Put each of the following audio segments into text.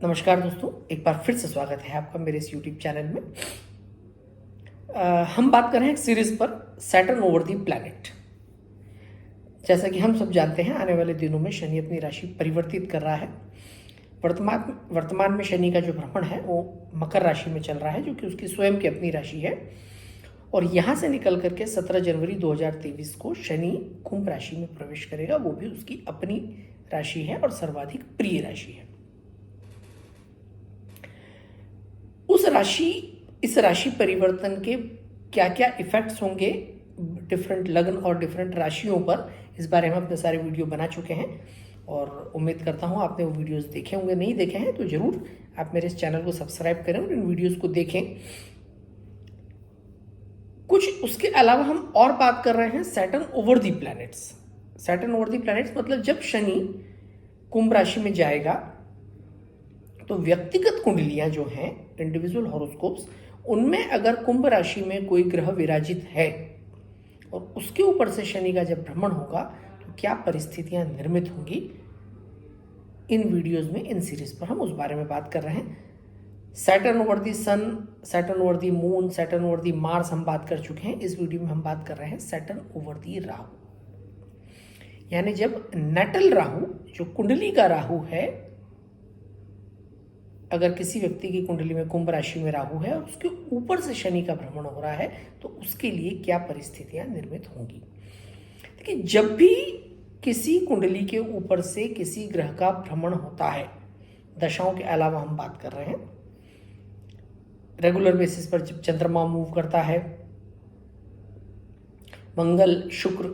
नमस्कार दोस्तों, एक बार फिर से स्वागत है आपका मेरे इस यूट्यूब चैनल में। हम बात कर रहे हैं एक सीरीज पर सैटर्न ओवर दी प्लैनेट। जैसा कि हम सब जानते हैं, आने वाले दिनों में शनि अपनी राशि परिवर्तित कर रहा है। वर्तमान में शनि का जो भ्रमण है वो मकर राशि में चल रहा है, जो कि उसकी स्वयं की अपनी राशि है। और यहाँ से निकल करके 17 जनवरी 2023 को शनि कुंभ राशि में प्रवेश करेगा, वो भी उसकी अपनी राशि है और सर्वाधिक प्रिय राशि है। इस राशि परिवर्तन के क्या क्या इफेक्ट्स होंगे डिफरेंट लग्न और डिफरेंट राशियों पर, इस बारे में अपने सारे वीडियो बना चुके हैं और उम्मीद करता हूं आपने वो वीडियोस देखे होंगे। नहीं देखे हैं तो जरूर आप मेरे इस चैनल को सब्सक्राइब करें और इन वीडियोस को देखें। कुछ उसके अलावा हम और बात कर रहे हैं सैटर्न ओवर दी प्लैनेट्स। सैटर्न ओवर दी प्लैनेट्स मतलब जब शनि कुंभ राशि में जाएगा तो व्यक्तिगत कुंडलियां जो हैं, इंडिविजुअल हॉरोस्कोप्स, उनमें अगर कुंभ राशि में कोई ग्रह विराजित है और उसके ऊपर से शनि का जब भ्रमण होगा तो क्या परिस्थितियां निर्मित होंगी, इन वीडियोस में, इन सीरीज पर हम उस बारे में बात कर रहे हैं। Saturn over the sun, Saturn over the moon, Saturn over the Mars हम बात कर चुके हैं। इस वीडियो में हम बात कर रहे हैं सैटर्न ओवर दी राहु, यानी जब नटल राहु, जो कुंडली का राहु है, अगर किसी व्यक्ति की कुंडली में कुंभ राशि में राहु है और उसके ऊपर से शनि का भ्रमण हो रहा है तो उसके लिए क्या परिस्थितियां निर्मित होंगी। देखिए, जब भी किसी कुंडली के ऊपर से किसी ग्रह का भ्रमण होता है, दशाओं के अलावा हम बात कर रहे हैं, रेगुलर बेसिस पर जब चंद्रमा मूव करता है, मंगल, शुक्र,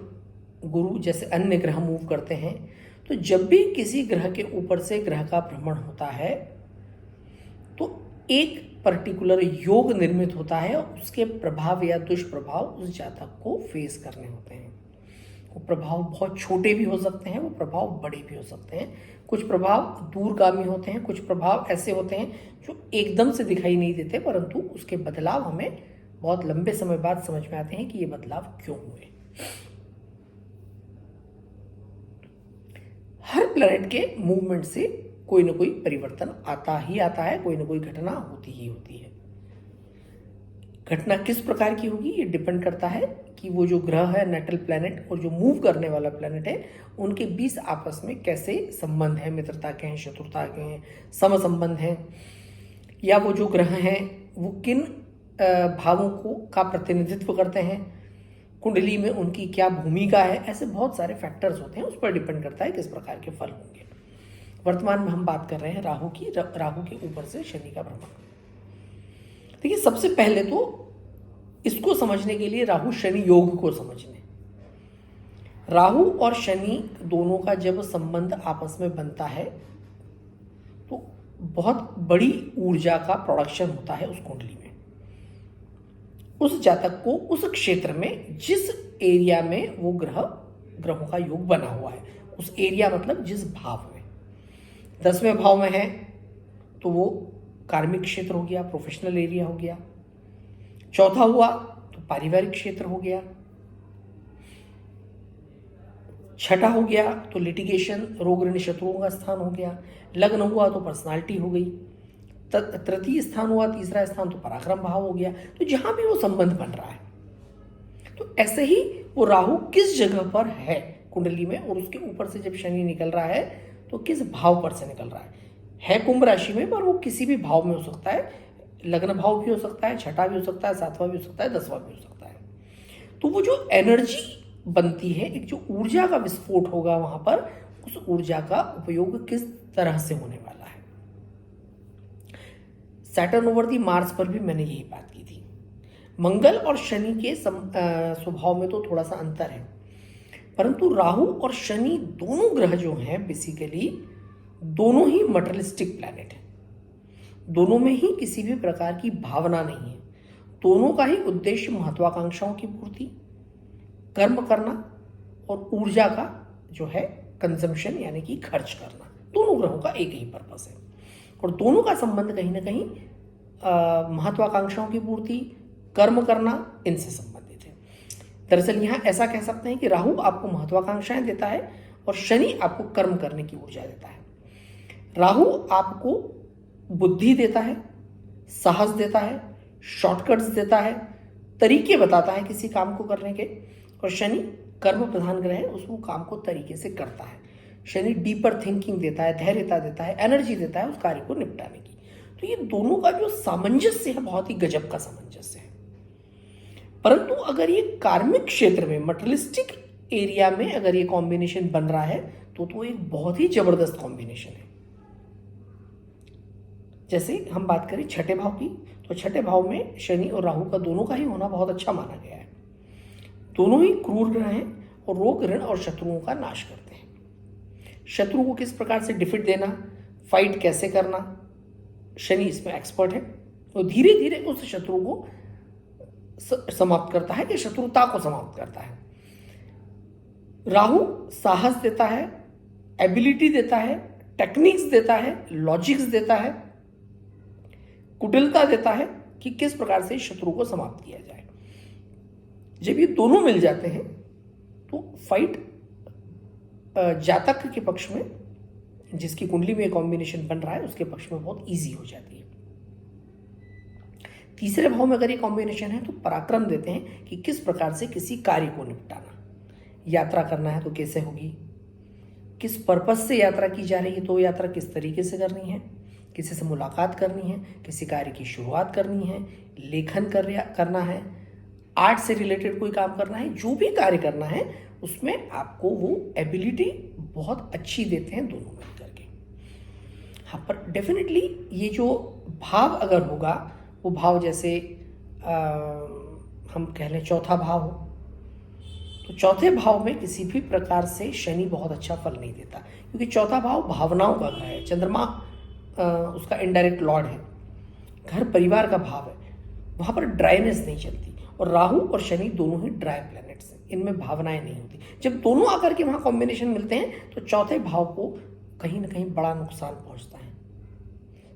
गुरु जैसे अन्य ग्रह मूव करते हैं, तो जब भी किसी ग्रह के ऊपर से ग्रह का भ्रमण होता है तो एक पर्टिकुलर योग निर्मित होता है और उसके प्रभाव या दुष्प्रभाव उस जातक को फेस करने होते हैं। वो प्रभाव बहुत छोटे भी हो सकते हैं, वो प्रभाव बड़े भी हो सकते हैं। कुछ प्रभाव दूरगामी होते हैं, कुछ प्रभाव ऐसे होते हैं जो एकदम से दिखाई नहीं देते, परंतु उसके बदलाव हमें बहुत लंबे समय बाद समझ में आते हैं कि ये बदलाव क्यों हुए। हर प्लैनेट के मूवमेंट से कोई ना कोई परिवर्तन आता ही आता है, कोई ना कोई घटना होती ही होती है। घटना किस प्रकार की होगी ये डिपेंड करता है कि वो जो ग्रह है, नेटल प्लैनेट, और जो मूव करने वाला प्लैनेट है, उनके बीच आपस में कैसे संबंध है, मित्रता के हैं, शत्रुता के हैं, सम संबंध हैं, या वो जो ग्रह हैं वो किन भावों को का प्रतिनिधित्व करते हैं, कुंडली में उनकी क्या भूमिका है। ऐसे बहुत सारे फैक्टर्स होते हैं, उस पर डिपेंड करता है किस प्रकार के फल होंगे। वर्तमान में हम बात कर रहे हैं राहु की, राहु के ऊपर से शनि का भ्रमण। देखिए, सबसे पहले तो इसको समझने के लिए राहु शनि योग को समझने, राहु और शनि दोनों का जब संबंध आपस में बनता है तो बहुत बड़ी ऊर्जा का प्रोडक्शन होता है उस कुंडली में। उस जातक को उस क्षेत्र में, जिस एरिया में वो ग्रहों का योग बना हुआ है, उस एरिया मतलब जिस भाव में, 10वें भाव में है तो वो कार्मिक क्षेत्र हो गया, प्रोफेशनल एरिया हो गया। चौथा हुआ तो पारिवारिक क्षेत्र हो गया। छठा हो गया तो लिटिगेशन, रोग ऋण शत्रुओं का स्थान हो गया। लग्न हुआ तो पर्सनालिटी हो गई। तृतीय स्थान हुआ, तीसरा स्थान तो पराक्रम भाव हो गया। तो जहां भी वो संबंध बन रहा है, तो ऐसे ही वो राहु किस जगह पर है कुंडली में, और उसके ऊपर से जब शनि निकल रहा है तो किस भाव पर से निकल रहा है कुंभ राशि में, पर वो किसी भी भाव में हो सकता है। लग्न भाव भी हो सकता है, छठा भी हो सकता है, 7वां भी हो सकता है, 10वां भी हो सकता है। तो वो जो एनर्जी बनती है, एक जो ऊर्जा का विस्फोट होगा वहां पर, उस ऊर्जा का उपयोग किस तरह से होने वाला है। सैटर्न ओवर दी मार्स पर भी मैंने यही बात की थी। मंगल और शनि के स्वभाव में तो थोड़ा सा अंतर है, परंतु राहु और शनि दोनों ग्रह जो हैं बेसिकली दोनों ही मटेरियलिस्टिक प्लैनेट हैं। दोनों में ही किसी भी प्रकार की भावना नहीं है। दोनों का ही उद्देश्य महत्वाकांक्षाओं की पूर्ति, कर्म करना और ऊर्जा का जो है कंजम्पशन यानी कि खर्च करना। दोनों ग्रहों का एक ही पर्पस है और दोनों का संबंध कहीं ना कहीं महत्वाकांक्षाओं की पूर्ति, कर्म करना, इनसे संबंधित है। दरअसल यहाँ ऐसा कह सकते हैं कि राहु आपको महत्वाकांक्षाएं देता है और शनि आपको कर्म करने की ऊर्जा देता है। राहु आपको बुद्धि देता है, साहस देता है, शॉर्टकट्स देता है, तरीके बताता है किसी काम को करने के। और शनि कर्म प्रधान ग्रह है, उसको काम को तरीके से करता है। शनि डीपर थिंकिंग देता है, धैर्यता देता है, एनर्जी देता है उस कार्य को निपटाने की। तो ये दोनों का जो सामंजस्य है बहुत ही गजब का सामंजस्य है। परंतु अगर ये कार्मिक क्षेत्र में, मटेरियलिस्टिक एरिया में अगर ये कॉम्बिनेशन बन रहा है तो एक बहुत ही जबरदस्त कॉम्बिनेशन है। जैसे हम बात करें छठे भाव की, तो छठे भाव में शनि और राहु का दोनों का ही होना बहुत अच्छा माना गया है। दोनों ही क्रूर ग्रह हैं और रोग, ऋण और शत्रुओं का नाश करते हैं। शत्रु को किस प्रकार से डिफीट देना, फाइट कैसे करना, शनि इसमें एक्सपर्ट है। तो धीरे धीरे उस शत्रु को समाप्त करता है कि शत्रुता को समाप्त करता है। राहु साहस देता है, एबिलिटी देता है, टेक्निक्स देता है, लॉजिक्स देता है, कुटिलता देता है कि किस प्रकार से शत्रु को समाप्त किया जाए। जब ये दोनों मिल जाते हैं तो फाइट जातक के पक्ष में, जिसकी कुंडली में कॉम्बिनेशन बन रहा है उसके पक्ष में बहुत इजी हो जाती है। तीसरे भाव में अगर ये कॉम्बिनेशन है तो पराक्रम देते हैं कि किस प्रकार से किसी कार्य को निपटाना। यात्रा करना है तो कैसे होगी, किस पर्पस से यात्रा की जा रही है तो यात्रा किस तरीके से करनी है, किसी से मुलाकात करनी है, किसी कार्य की शुरुआत करनी है, लेखन करना है, आर्ट से रिलेटेड कोई काम करना है, जो भी कार्य करना है उसमें आपको वो एबिलिटी बहुत अच्छी देते हैं दोनों मिल करके। हाँ, पर डेफिनेटली ये जो भाव अगर होगा वो भाव जैसे हम कह लें चौथा भाव हो, तो चौथे भाव में किसी भी प्रकार से शनि बहुत अच्छा फल नहीं देता, क्योंकि चौथा भाव भावनाओं का ग्रह है। चंद्रमा उसका इनडायरेक्ट लॉर्ड है, घर परिवार का भाव है, वहाँ पर ड्राइनेस नहीं चलती। और राहु और शनि दोनों ही ड्राई प्लैनेट्स हैं, इनमें भावनाएं नहीं होती। जब दोनों आकर के वहाँ कॉम्बिनेशन मिलते हैं तो चौथे भाव को कहीं ना कहीं बड़ा नुकसान पहुँचता है।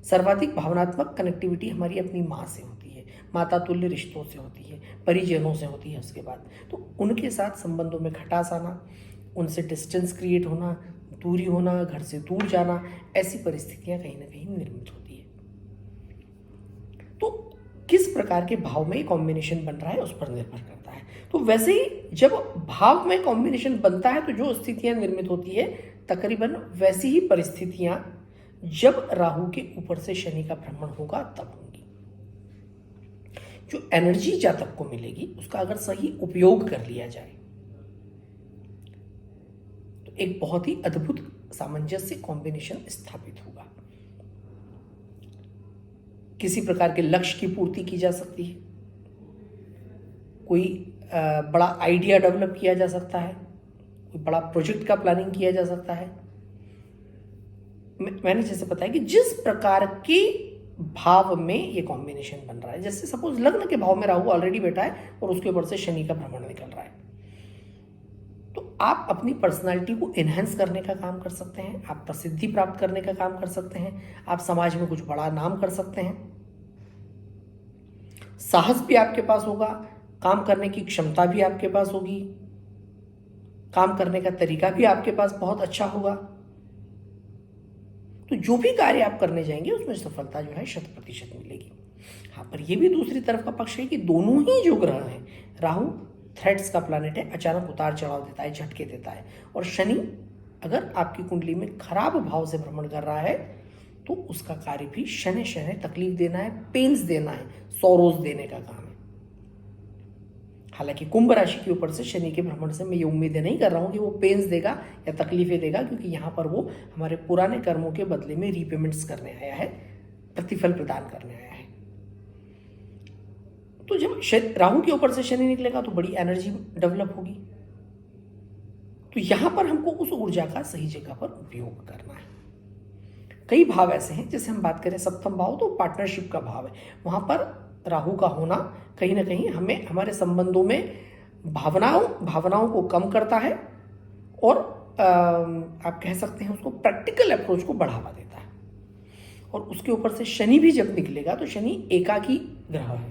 सर्वाधिक भावनात्मक कनेक्टिविटी हमारी अपनी माँ से होती है, माता तुल्य रिश्तों से होती है, परिजनों से होती है। उसके बाद तो उनके साथ संबंधों में खटास आना, उनसे डिस्टेंस क्रिएट होना, दूरी होना, घर से दूर जाना, ऐसी परिस्थितियां कहीं ना कहीं निर्मित होती है। तो किस प्रकार के भाव में कॉम्बिनेशन बन रहा है उस पर निर्भर करता है। तो वैसे ही जब भाव में कॉम्बिनेशन बनता है तो जो स्थितियां निर्मित होती है तकरीबन वैसी ही परिस्थितियां जब राहु के ऊपर से शनि का भ्रमण होगा तब होंगी। जो एनर्जी जातक को मिलेगी उसका अगर सही उपयोग कर लिया जाए तो एक बहुत ही अद्भुत सामंजस्य कॉम्बिनेशन स्थापित होगा। किसी प्रकार के लक्ष्य की पूर्ति की जा सकती है, कोई बड़ा आइडिया डेवलप किया जा सकता है, कोई बड़ा प्रोजेक्ट का प्लानिंग किया जा सकता है। मैंने जैसे बताया कि जिस प्रकार के भाव में ये कॉम्बिनेशन बन रहा है, जैसे सपोज लग्न के भाव में राहु ऑलरेडी बैठा है और उसके ऊपर से शनि का भ्रमण निकल रहा है, तो आप अपनी पर्सनालिटी को एनहेंस करने का काम कर सकते हैं, आप प्रसिद्धि प्राप्त करने का काम कर सकते हैं, आप समाज में कुछ बड़ा नाम कर सकते हैं। साहस भी आपके पास होगा, काम करने की क्षमता भी आपके पास होगी, काम करने का तरीका भी आपके पास बहुत अच्छा होगा। तो जो भी कार्य आप करने जाएंगे उसमें सफलता जो है 100% मिलेगी। हाँ, पर यह भी दूसरी तरफ का पक्ष है कि दोनों ही जो ग्रह हैं, राहु थ्रेट्स का प्लैनेट है, अचानक उतार चढ़ाव देता है, झटके देता है। और शनि अगर आपकी कुंडली में खराब भाव से भ्रमण कर रहा है तो उसका कार्य भी शनि शनि तकलीफ देना है, पेन्स देना है, सौरोज देने का काम है। हालांकि कुंभ राशि के ऊपर से शनि के भ्रमण से मैं ये उम्मीदें नहीं कर रहा हूं कि वो पेन्स देगा या तकलीफें देगा, क्योंकि यहां पर वो हमारे पुराने कर्मों के बदले में रीपेमेंट्स करने आया है, प्रतिफल प्रदान करने आया है। तो जब राहु के ऊपर से शनि निकलेगा तो बड़ी एनर्जी डेवलप होगी। तो यहां पर हमको उस ऊर्जा का सही जगह पर उपयोग करना है। कई भाव ऐसे हैं, जैसे हम बात करें सप्तम भाव तो पार्टनरशिप का भाव है, वहां पर राहु का होना कहीं ना कहीं हमें हमारे संबंधों में भावनाओं को कम करता है और आप कह सकते हैं उसको प्रैक्टिकल अप्रोच को बढ़ावा देता है। और उसके ऊपर से शनि भी जब निकलेगा तो शनि एकाकी ग्रह है,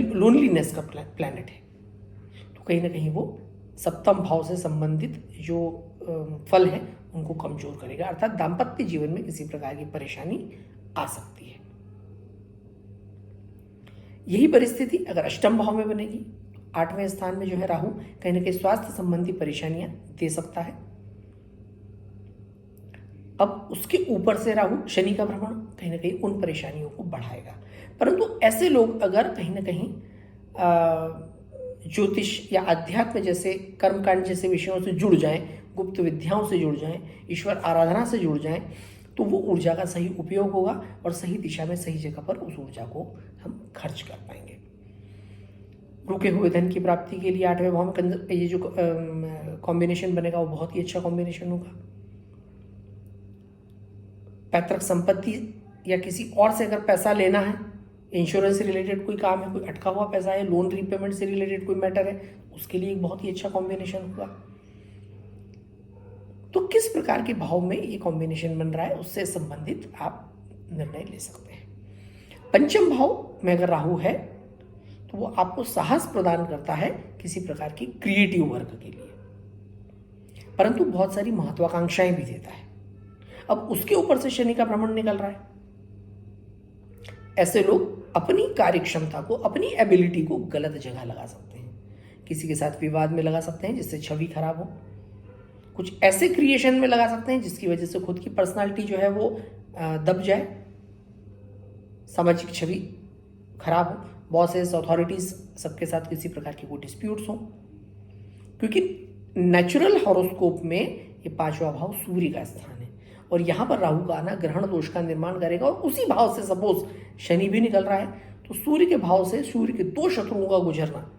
लोनलीनेस का प्लैनेट है। तो कहीं ना कहीं वो सप्तम भाव से संबंधित जो फल हैं उनको कमजोर करेगा, अर्थात दाम्पत्य जीवन में किसी प्रकार की परेशानी आ सकती है। यही परिस्थिति अगर अष्टम भाव में बनेगी, 8वें स्थान में जो है राहु, कहीं ना कहीं स्वास्थ्य संबंधी परेशानियां दे सकता है। अब उसके ऊपर से राहु शनि का भ्रमण कहीं ना कहीं उन परेशानियों को बढ़ाएगा। परंतु ऐसे लोग अगर कहीं ना कहीं ज्योतिष या अध्यात्म जैसे कर्मकांड जैसे विषयों से जुड़ जाएं, गुप्त विद्याओं से जुड़ जाएं, ईश्वर आराधना से जुड़ जाएं, तो वो ऊर्जा का सही उपयोग होगा और सही दिशा में सही जगह पर उस ऊर्जा को हम खर्च कर पाएंगे। रुके हुए धन की प्राप्ति के लिए 8वें भाव में ये जो कॉम्बिनेशन बनेगा वो बहुत ही अच्छा कॉम्बिनेशन होगा। पैतृक संपत्ति या किसी और से अगर पैसा लेना है, इंश्योरेंस से रिलेटेड कोई काम है, कोई अटका हुआ पैसा है, लोन रीपेमेंट से रिलेटेड कोई मैटर है, उसके लिए एक बहुत ही अच्छा कॉम्बिनेशन होगा। तो किस प्रकार के भाव में ये कॉम्बिनेशन बन रहा है उससे संबंधित आप निर्णय ले सकते हैं। पंचम भाव में अगर राहु है तो वो आपको साहस प्रदान करता है किसी प्रकार की क्रिएटिव वर्क के लिए, परंतु बहुत सारी महत्वाकांक्षाएं भी देता है। अब उसके ऊपर से शनि का भ्रमण निकल रहा है। ऐसे लोग अपनी कार्यक्षमता को, अपनी एबिलिटी को गलत जगह लगा सकते हैं, किसी के साथ विवाद में लगा सकते हैं जिससे छवि खराब हो, कुछ ऐसे क्रिएशन में लगा सकते हैं जिसकी वजह से खुद की पर्सनालिटी जो है वो दब जाए, सामाजिक छवि खराब हो, बॉसेस, अथॉरिटीज सबके साथ किसी प्रकार के कोई डिस्प्यूट्स हो, क्योंकि नेचुरल हॉरोस्कोप में ये 5वां भाव सूर्य का स्थान है और यहां पर राहु का आना ग्रहण दोष का निर्माण करेगा। और उसी भाव से सपोज शनि भी निकल रहा है तो सूर्य के भाव से सूर्य के 2 शत्रुओं का गुजरना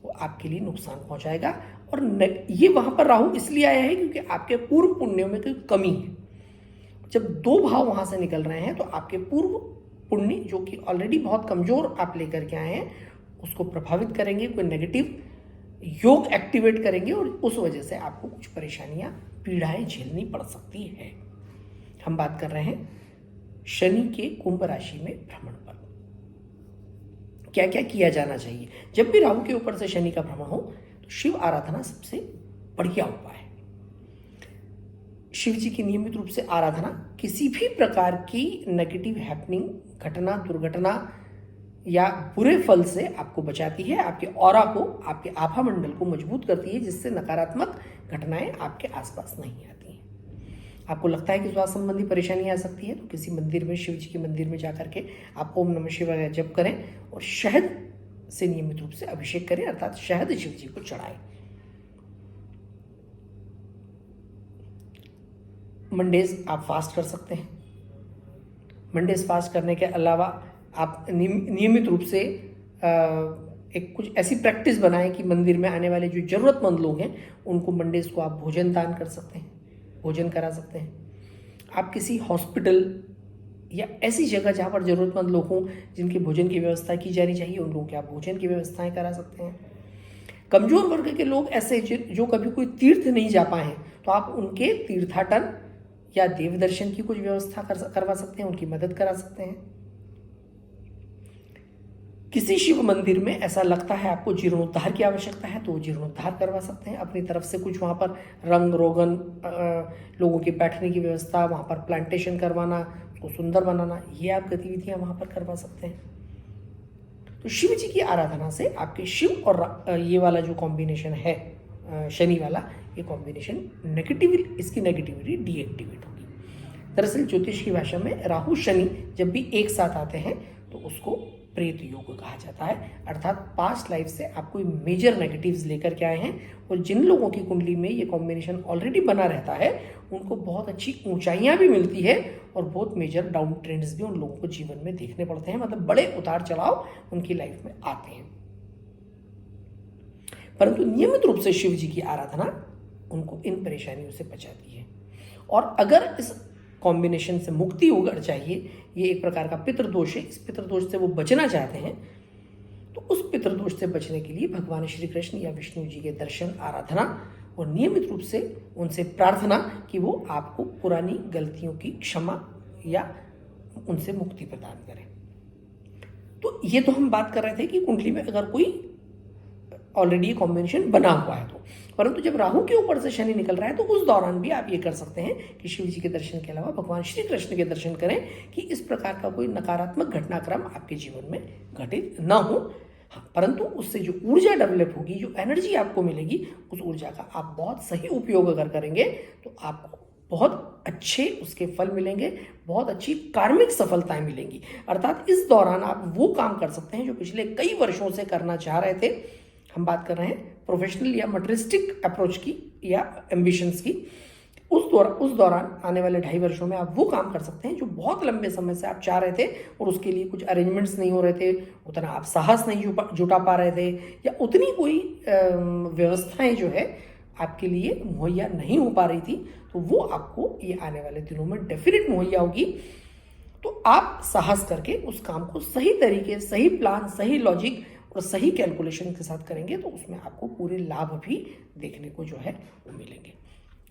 वो आपके लिए नुकसान पहुंचाएगा। और ये वहां पर राहु इसलिए आया है क्योंकि आपके पूर्व पुण्यों में कोई कमी है। जब 2 भाव वहां से निकल रहे हैं तो आपके पूर्व पुण्य जो कि ऑलरेडी बहुत कमजोर आप लेकर के आए हैं उसको प्रभावित करेंगे, कोई नेगेटिव योग एक्टिवेट करेंगे और उस वजह से आपको कुछ परेशानियां, पीड़ाएं झेलनी पड़ सकती है। हम बात कर रहे हैं शनि के कुंभ राशि में भ्रमण पर। क्या क्या किया जाना चाहिए जब भी राहु के ऊपर से शनि का भ्रमण हो? तो शिव आराधना सबसे बढ़िया उपाय है। शिव जी की नियमित रूप से आराधना किसी भी प्रकार की नेगेटिव हैपनिंग, घटना, दुर्घटना या बुरे फल से आपको बचाती है, आपके ऑरा को, आपके आभा मंडल को मजबूत करती है, जिससे नकारात्मक घटनाएं आपके आसपास नहीं आती हैं। आपको लगता है कि स्वास्थ्य संबंधी परेशानी आ सकती है तो किसी मंदिर में, शिव जी के मंदिर में जाकर के आप ओम नमः शिवाय जप करें और शहद से नियमित रूप से अभिषेक करें, अर्थात शहद शिव जी को चढ़ाएं। मंडेज आप फास्ट कर सकते हैं। मंडेज फास्ट करने के अलावा आप नियमित रूप से एक कुछ ऐसी प्रैक्टिस बनाएं कि मंदिर में आने वाले जो जरूरतमंद लोग हैं उनको मंडेज को आप भोजन दान कर सकते हैं, भोजन करा सकते हैं। आप किसी हॉस्पिटल या ऐसी जगह जहाँ पर जरूरतमंद लोग हों जिनके भोजन की व्यवस्था की जानी चाहिए उन लोगों की आप भोजन की व्यवस्थाएं करा सकते हैं। कमजोर वर्ग के लोग ऐसे जो कभी कोई तीर्थ नहीं जा पाए हैं तो आप उनके तीर्थाटन या देव दर्शन की कुछ व्यवस्था करवा सकते हैं, उनकी मदद करा सकते हैं। किसी शिव मंदिर में ऐसा लगता है आपको जीर्णोद्धार की आवश्यकता है तो जीर्णोद्धार करवा सकते हैं। अपनी तरफ से कुछ वहाँ पर रंग रोगन, लोगों के बैठने की व्यवस्था, वहाँ पर प्लांटेशन करवाना, उसको सुंदर बनाना, ये आप गतिविधियां वहाँ पर करवा सकते हैं। तो शिव जी की आराधना से आपके शिव और ये वाला जो कॉम्बिनेशन है शनि वाला, ये कॉम्बिनेशन इसकी नेगेटिविटी डीएक्टिवेट होगी। दरअसल ज्योतिष की भाषा में राहु शनि जब भी एक साथ आते हैं तो उसको प्रेत योग कहा जाता है, अर्थात पास्ट लाइफ से आप कोई मेजर नेगेटिव्स लेकर के आए हैं और जिन लोगों की कुंडली में ये कॉम्बिनेशन ऑलरेडी बना रहता है उनको बहुत अच्छी ऊंचाइयां भी मिलती है और बहुत मेजर डाउन ट्रेंड्स भी उन लोगों को जीवन में देखने पड़ते हैं, मतलब बड़े उतार चढ़ाव उनकी लाइफ में आते हैं। परंतु नियमित रूप से शिव जी की आराधना उनको इन परेशानियों से बचाती है। और अगर इस कॉम्बिनेशन से मुक्ति होकर चाहिए, ये एक प्रकार का पितृदोष है, इस पितृदोष से वो बचना चाहते हैं तो उस पितृदोष से बचने के लिए भगवान श्री कृष्ण या विष्णु जी के दर्शन, आराधना और नियमित रूप से उनसे प्रार्थना कि वो आपको पुरानी गलतियों की क्षमा या उनसे मुक्ति प्रदान करें। तो ये तो हम बात कर रहे थे कि कुंडली में अगर कोई ऑलरेडी ये कॉम्बिनेशन बना हुआ है। तो परंतु जब राहु के ऊपर से शनि निकल रहा है तो उस दौरान भी आप ये कर सकते हैं कि शिव जी के दर्शन के अलावा भगवान श्री कृष्ण के दर्शन करें कि इस प्रकार का कोई नकारात्मक घटनाक्रम आपके जीवन में घटित न हो। हाँ, परंतु उससे जो ऊर्जा डेवलप होगी, जो एनर्जी आपको मिलेगी, उस ऊर्जा का आप बहुत सही उपयोग अगर करेंगे तो आपको बहुत अच्छे उसके फल मिलेंगे, बहुत अच्छी कार्मिक सफलताएं मिलेंगी। अर्थात इस दौरान आप वो काम कर सकते हैं जो पिछले कई वर्षों से करना चाह रहे थे। हम बात कर रहे हैं प्रोफेशनल या मटेरियलिस्टिक अप्रोच की या एम्बिशंस की। उस दौरान आने वाले 2.5 वर्षों में आप वो काम कर सकते हैं जो बहुत लंबे समय से आप चाह रहे थे और उसके लिए कुछ अरेंजमेंट्स नहीं हो रहे थे, उतना आप साहस नहीं जुटा पा रहे थे, या उतनी कोई व्यवस्थाएं जो है आपके लिए मुहैया नहीं हो पा रही थी, तो वो आपको ये आने वाले दिनों में डेफिनेट मुहैया होगी। तो आप साहस करके उस काम को सही तरीके, सही प्लान, सही लॉजिक और सही कैलकुलेशन के साथ करेंगे तो उसमें आपको पूरे लाभ भी देखने को जो है वो मिलेंगे।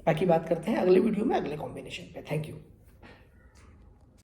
बाकी बात करते हैं अगले वीडियो में अगले कॉम्बिनेशन पे। Thank you.